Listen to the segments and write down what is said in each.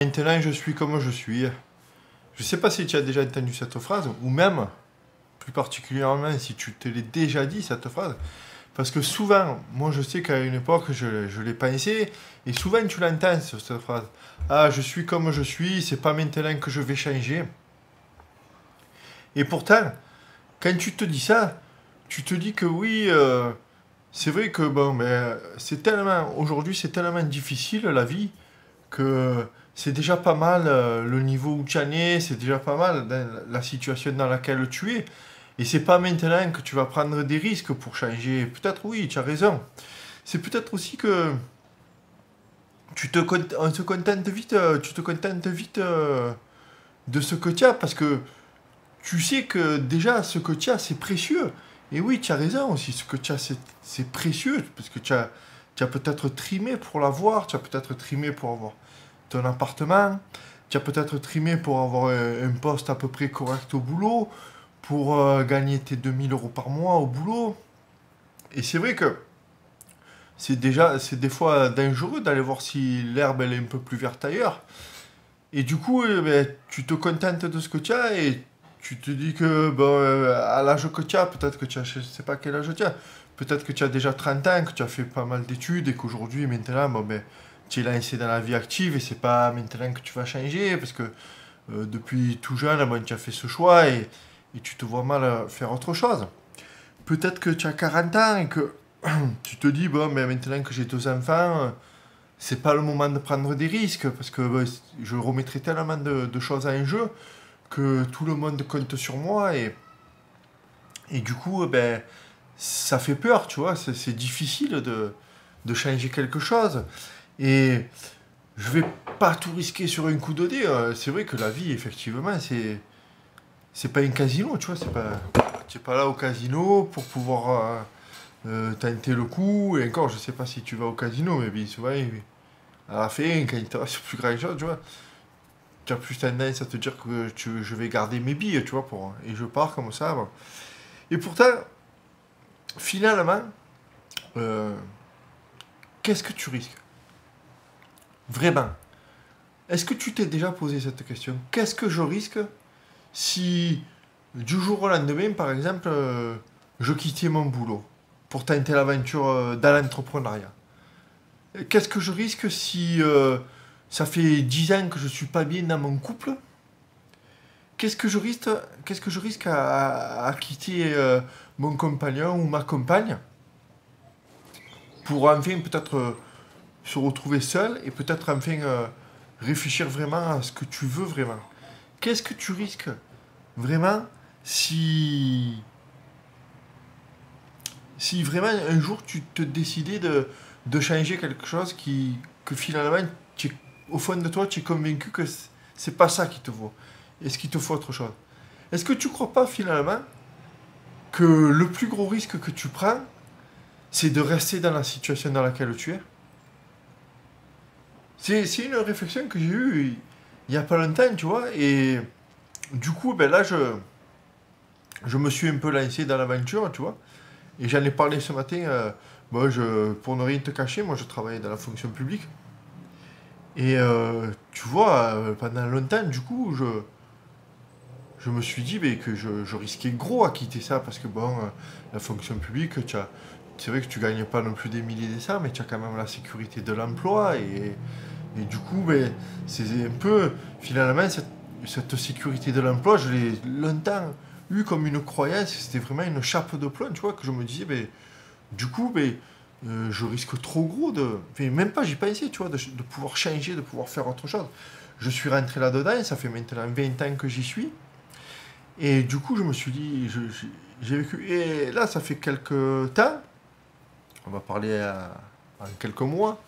Maintenant, je suis comme je suis. Je sais pas si tu as déjà entendu cette phrase, ou même, plus particulièrement, si tu te l'es déjà dit, cette phrase. Parce que souvent, moi je sais qu'à une époque, je l'ai pensé, et souvent tu l'entends, cette phrase. Ah, je suis comme je suis, c'est pas maintenant que je vais changer. Et pourtant, quand tu te dis ça, tu te dis que oui, c'est vrai que bon, mais c'est tellement, aujourd'hui c'est tellement difficile la vie, que c'est déjà pas mal le niveau où tu en es, c'est déjà pas mal dans la situation dans laquelle tu es. Et c'est pas maintenant que tu vas prendre des risques pour changer. Peut-être oui, tu as raison. C'est peut-être aussi que on se contente vite, tu te contentes vite de ce que tu as parce que tu sais que déjà ce que tu as c'est précieux. Et oui, tu as raison aussi, ce que tu as c'est précieux parce que tu as peut-être trimé pour l'avoir, tu as peut-être trimé pour avoir ton appartement, tu as peut-être trimé pour avoir un poste à peu près correct au boulot, pour gagner tes 2 000 € par mois au boulot. Et c'est vrai que c'est des fois dangereux d'aller voir si l'herbe elle est un peu plus verte ailleurs. Et du coup, ben, tu te contentes de ce que tu as et tu te dis que bon, à l'âge que tu as, peut-être que tu as, je sais pas quel âge tu as, peut-être que tu as déjà 30 ans, que tu as fait pas mal d'études et qu'aujourd'hui, maintenant, bon, ben, tu es lancé dans la vie active et c'est pas maintenant que tu vas changer parce que depuis tout jeune, bon, tu as fait ce choix et tu te vois mal faire autre chose. Peut-être que tu as 40 ans et que tu te dis, bon, mais maintenant que j'ai 2 enfants, c'est pas le moment de prendre des risques parce que je remettrai tellement de choses en jeu que tout le monde compte sur moi et du coup, ben, ça fait peur, tu vois, c'est difficile de changer quelque chose. Et je vais pas tout risquer sur un coup de dé. C'est vrai que la vie, effectivement, c'est pas un casino, tu vois, tu es pas là au casino pour pouvoir tenter le coup. Et encore, je sais pas si tu vas au casino, mais bien souvent, à la fin, quand il te reste plus grand chose, tu vois, tu as plus tendance à te dire que je vais garder mes billes, tu vois, et je pars comme ça. Bon. Et pourtant, finalement, euh, qu'est-ce que tu risques? Vraiment. Est-ce que tu t'es déjà posé cette question? Qu'est-ce que je risque si du jour au lendemain, par exemple, je quittais mon boulot pour tenter l'aventure dans l'entrepreneuriat? Qu'est-ce que je risque si ça fait 10 ans que je suis pas bien dans mon couple? Qu'est-ce que je risque à quitter mon compagnon ou ma compagne pour enfin peut-être se retrouver seul et peut-être enfin réfléchir vraiment à ce que tu veux vraiment? Qu'est-ce que tu risques vraiment si, si vraiment un jour tu te décidais de changer quelque chose que finalement, au fond de toi, tu es convaincu que c'est pas ça qu'il te faut? Est-ce qu'il te faut autre chose? Est-ce que tu crois pas finalement que le plus gros risque que tu prends, c'est de rester dans la situation dans laquelle tu es? C'est une réflexion que j'ai eue il y a pas longtemps, tu vois, et du coup, ben là, je me suis un peu lancé dans l'aventure, tu vois, et j'en ai parlé ce matin. Moi, pour ne rien te cacher, moi, je travaillais dans la fonction publique, et tu vois, pendant longtemps, du coup, je me suis dit ben, que je risquais gros à quitter ça parce que bon, la fonction publique, c'est vrai que tu gagnes pas non plus des milliers et des cents, mais tu as quand même la sécurité de l'emploi et du coup, ben, c'est un peu finalement cette sécurité de l'emploi, je l'ai longtemps eu comme une croyance, c'était vraiment une chape de plomb, tu vois, que je me disais, ben, du coup, ben, je risque trop gros enfin, même pas j'y pensais, tu vois, de pouvoir changer, de pouvoir faire autre chose. Je suis rentré là-dedans, ça fait maintenant 20 ans que j'y suis. Et du coup, je me suis dit, j'ai vécu. Et là, ça fait quelques temps, on va parler en quelques mois,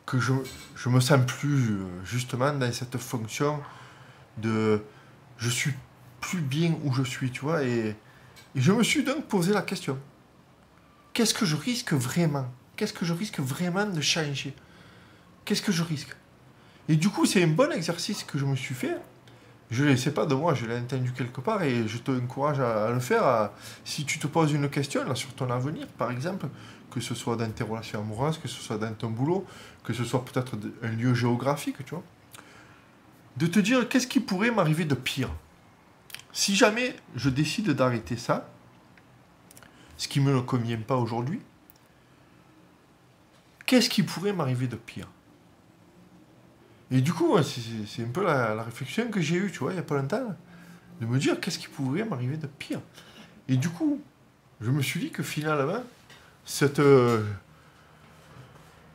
que je me sens plus justement dans cette fonction de je suis plus bien où je suis, tu vois. Et je me suis donc posé la question, qu'est-ce que je risque vraiment? Qu'est-ce que je risque vraiment de changer? Qu'est-ce que je risque? Et du coup, c'est un bon exercice que je me suis fait. Je ne sais pas de moi, je l'ai entendu quelque part et je t'encourage à le faire. Si tu te poses une question là, sur ton avenir, par exemple, que ce soit dans tes relations amoureuses, que ce soit dans ton boulot, que ce soit peut-être un lieu géographique, tu vois. de te dire qu'est-ce qui pourrait m'arriver de pire. Si jamais je décide d'arrêter ça, ce qui ne me convient pas aujourd'hui, qu'est-ce qui pourrait m'arriver de pire? Et du coup, c'est un peu la réflexion que j'ai eue, tu vois, il n'y a pas longtemps, de me dire qu'est-ce qui pourrait m'arriver de pire. Et du coup, je me suis dit que finalement, cette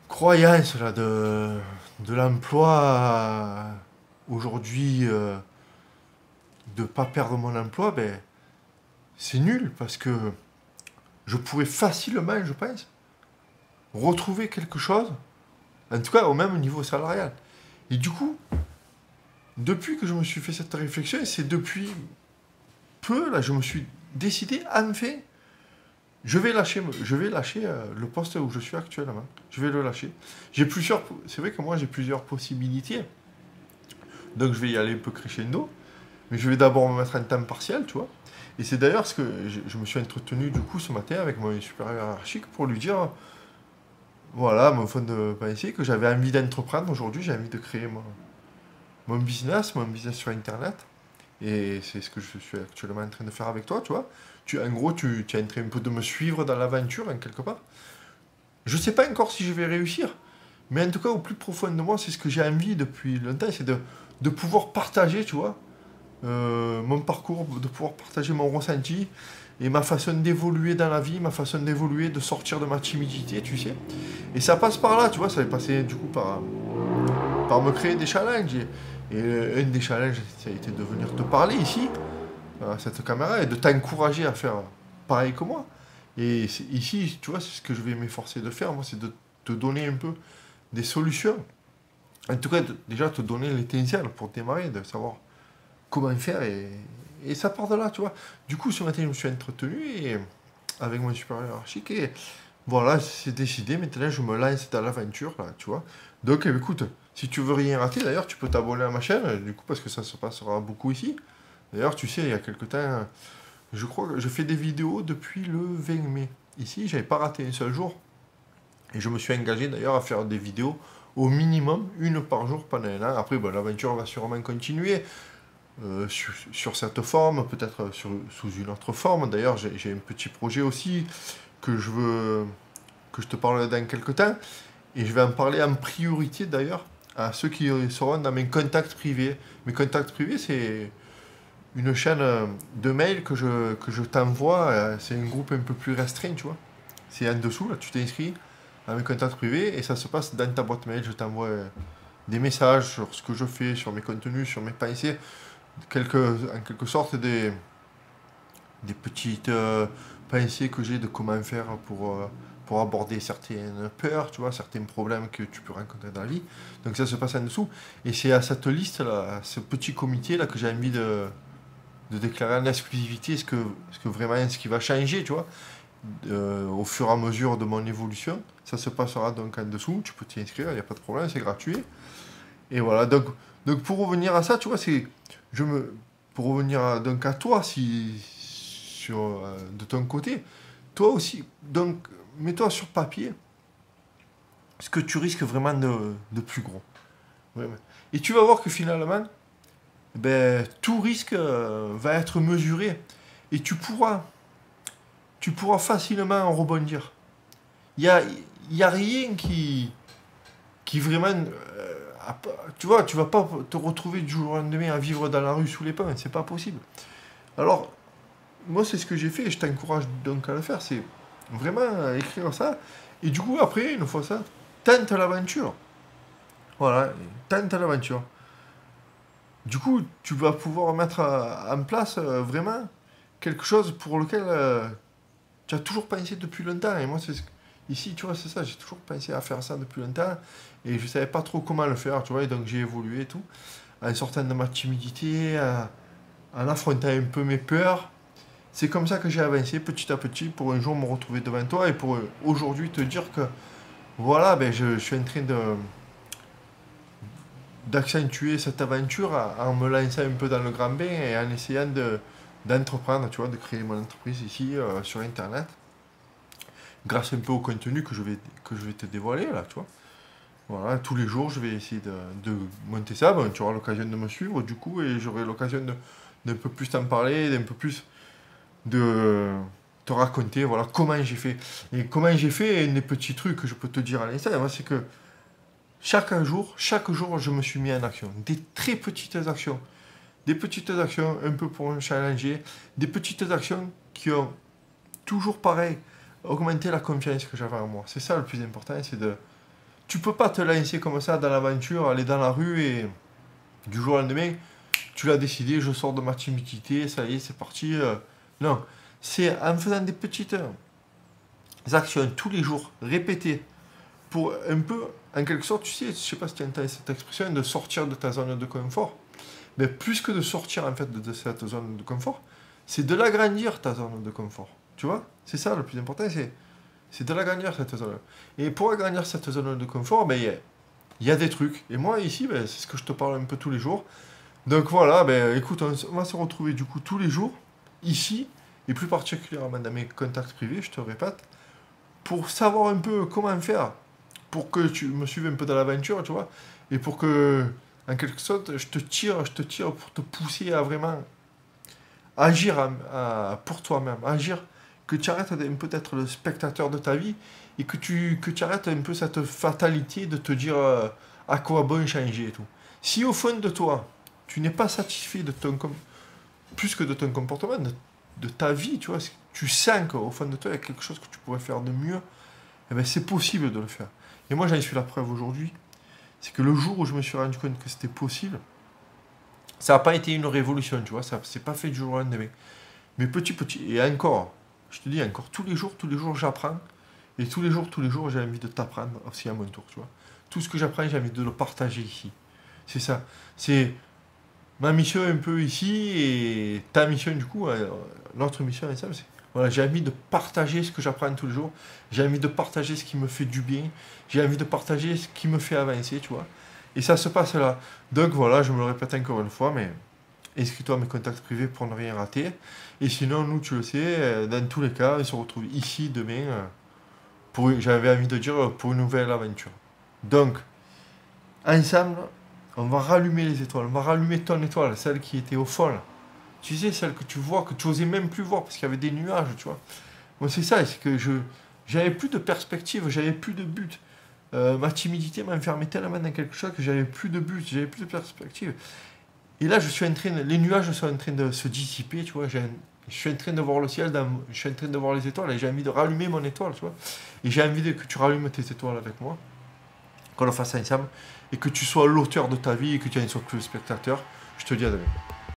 croyance là de l'emploi aujourd'hui, de ne pas perdre mon emploi, ben, c'est nul parce que je pourrais facilement, je pense, retrouver quelque chose, en tout cas au même niveau salarial. Et du coup, depuis que je me suis fait cette réflexion, et c'est depuis peu, là, je me suis décidé, enfin, je vais lâcher le poste où je suis actuellement. Je vais le lâcher. C'est vrai que moi, j'ai plusieurs possibilités. Donc, je vais y aller un peu crescendo. Mais je vais d'abord me mettre en temps partiel, tu vois. Et c'est d'ailleurs ce que je me suis entretenu, du coup, ce matin avec mon supérieur hiérarchique pour lui dire, voilà, mon fond de pensée, que j'avais envie d'entreprendre aujourd'hui. J'ai envie de créer mon business sur Internet. Et c'est ce que je suis actuellement en train de faire avec toi, tu vois. En gros, tu es en train un peu de me suivre dans l'aventure, en quelque part. Je ne sais pas encore si je vais réussir, mais en tout cas, au plus profond de moi, c'est ce que j'ai envie depuis longtemps, c'est de pouvoir partager, tu vois, mon parcours, de pouvoir partager mon ressenti et ma façon d'évoluer dans la vie, ma façon d'évoluer, de sortir de ma timidité, tu sais. Et ça passe par là, tu vois, ça va passer du coup par me créer des challenges. Et un des challenges, ça a été de venir te parler ici, à cette caméra, et de t'encourager à faire pareil que moi. Et ici, tu vois, c'est ce que je vais m'efforcer de faire, moi, c'est de te donner un peu des solutions. En tout cas, déjà te donner l'étincelle pour démarrer, de savoir comment faire, et ça part de là, tu vois. Du coup, ce matin, je me suis entretenu avec mon supérieur hiérarchique, et voilà, c'est décidé, maintenant je me lance dans l'aventure, là, tu vois. Donc, écoute, si tu veux rien rater, d'ailleurs, tu peux t'abonner à ma chaîne, du coup, parce que ça se passera beaucoup ici. D'ailleurs, tu sais, il y a quelques temps, je crois que je fais des vidéos depuis le 20 mai. Ici, j'avais pas raté un seul jour. Et je me suis engagé d'ailleurs à faire des vidéos au minimum une par jour pendant un an. Après, ben, l'aventure va sûrement continuer sur cette forme, peut-être sous une autre forme. D'ailleurs, j'ai un petit projet aussi que je te parlerai dans quelques temps. Et je vais en parler en priorité d'ailleurs à ceux qui seront dans mes contacts privés. Mes contacts privés, c'est une chaîne de mail que je t'envoie. C'est un groupe un peu plus restreint, tu vois. C'est en dessous, là, tu t'inscris à mes contacts privés et ça se passe dans ta boîte mail. Je t'envoie des messages sur ce que je fais, sur mes contenus, sur mes pensées. En quelque sorte, des petites pensées que j'ai de comment faire pour aborder certaines peurs, tu vois, certains problèmes que tu peux rencontrer dans la vie. Donc ça se passe en dessous. Et c'est à cette liste-là, à ce petit comité-là que j'ai envie de déclarer en exclusivité ce qui va changer, tu vois, au fur et à mesure de mon évolution. Ça se passera donc en dessous, tu peux t'y inscrire, il n'y a pas de problème, c'est gratuit. Et voilà, donc pour revenir à ça, tu vois, pour revenir donc à toi, de ton côté, toi aussi, donc mets-toi sur papier ce que tu risques vraiment de plus gros. Vraiment. Et tu vas voir que finalement, ben, tout risque va être mesuré et tu pourras facilement en rebondir. Il y a rien qui vraiment... tu vois, tu vas pas te retrouver du jour au lendemain à vivre dans la rue sous les pins, c'est pas possible. Alors, moi, c'est ce que j'ai fait et je t'encourage donc à le faire, c'est vraiment écrire ça. Et du coup, après, une fois ça, tente l'aventure. Voilà, tente l'aventure. Du coup, tu vas pouvoir mettre en place vraiment quelque chose pour lequel tu as toujours pensé depuis longtemps. Et moi, ici, tu vois, c'est ça, j'ai toujours pensé à faire ça depuis longtemps. Et je ne savais pas trop comment le faire, tu vois, et donc j'ai évolué et tout. En sortant de ma timidité, en affrontant un peu mes peurs. C'est comme ça que j'ai avancé petit à petit pour un jour me retrouver devant toi et pour aujourd'hui te dire que voilà, ben, je suis en train d'accentuer cette aventure en me lançant un peu dans le grand bain et en essayant d'entreprendre, tu vois, de créer mon entreprise ici sur Internet, grâce un peu au contenu que je vais te dévoiler là, tu vois. Voilà, tous les jours, je vais essayer de monter ça. Bon, tu auras l'occasion de me suivre, du coup, et j'aurai l'occasion d'un peu plus t'en parler, d'un peu plus de te raconter, voilà, comment j'ai fait. Et comment j'ai fait, un des petits trucs que je peux te dire à l'instant, moi, c'est que chaque jour, je me suis mis en action. Des très petites actions. Des petites actions un peu pour me challenger. Des petites actions qui ont toujours pareil augmenté la confiance que j'avais en moi. C'est ça le plus important, c'est de... Tu peux pas te lancer comme ça dans l'aventure, aller dans la rue et du jour au lendemain, tu l'as décidé, je sors de ma timidité, ça y est, c'est parti. Non, c'est en faisant des petites actions tous les jours, répétées, pour un peu, en quelque sorte, tu sais, je sais pas si tu entends cette expression, de sortir de ta zone de confort. Mais plus que de sortir en fait de cette zone de confort, c'est de l'agrandir ta zone de confort. Tu vois? C'est ça le plus important, c'est de l'agrandir cette zone. Et pour agrandir cette zone de confort, ben, il y a des trucs. Et moi ici, ben, c'est ce que je te parle un peu tous les jours. Donc voilà, ben, écoute, on va se retrouver du coup tous les jours, ici, et plus particulièrement dans mes contacts privés, je te répète, pour savoir un peu comment faire, pour que tu me suives un peu dans l'aventure, tu vois, et pour que, en quelque sorte, je te tire pour te pousser à vraiment agir pour toi-même, agir, que tu arrêtes un peu d'être le spectateur de ta vie, et que tu arrêtes un peu cette fatalité de te dire à quoi bon changer et tout. Si au fond de toi, tu n'es pas satisfait de plus que de ton comportement, de ta vie, tu vois, si tu sens qu'au fond de toi, il y a quelque chose que tu pourrais faire de mieux, eh ben, c'est possible de le faire. Et moi, j'en suis la preuve aujourd'hui. C'est que le jour où je me suis rendu compte que c'était possible, ça n'a pas été une révolution, tu vois, ça s'est pas fait du jour au lendemain. Mais petit, et encore, je te dis encore, tous les jours, j'apprends. Et tous les jours, j'ai envie de t'apprendre aussi à mon tour, tu vois. Tout ce que j'apprends, j'ai envie de le partager ici. C'est ça. C'est ma mission un peu ici et ta mission du coup, notre mission ensemble, c'est voilà, j'ai envie de partager ce que j'apprends tous les jours, j'ai envie de partager ce qui me fait du bien, j'ai envie de partager ce qui me fait avancer, tu vois. Et ça se passe là. Donc voilà, je me le répète encore une fois, mais inscris-toi à mes contacts privés pour ne rien rater. Et sinon, nous, tu le sais, dans tous les cas, on se retrouve ici demain j'avais envie de dire, pour une nouvelle aventure. Donc, ensemble, on va rallumer les étoiles. On va rallumer ton étoile, celle qui était au fond. Là. Tu sais, celle que tu vois, que tu osais même plus voir parce qu'il y avait des nuages, tu vois. Moi, c'est ça, c'est que j'avais plus de perspective, j'avais plus de but. Ma timidité m'enfermait tellement dans quelque chose que j'avais plus de but, j'avais plus de perspective. Et là, les nuages sont en train de se dissiper, tu vois. Je suis en train de voir le ciel, je suis en train de voir les étoiles et j'ai envie de rallumer mon étoile, tu vois. Et j'ai envie que tu rallumes tes étoiles avec moi, qu'on le fasse ensemble, et que tu sois l'auteur de ta vie et que tu ne sois plus le spectateur. Je te dis à demain.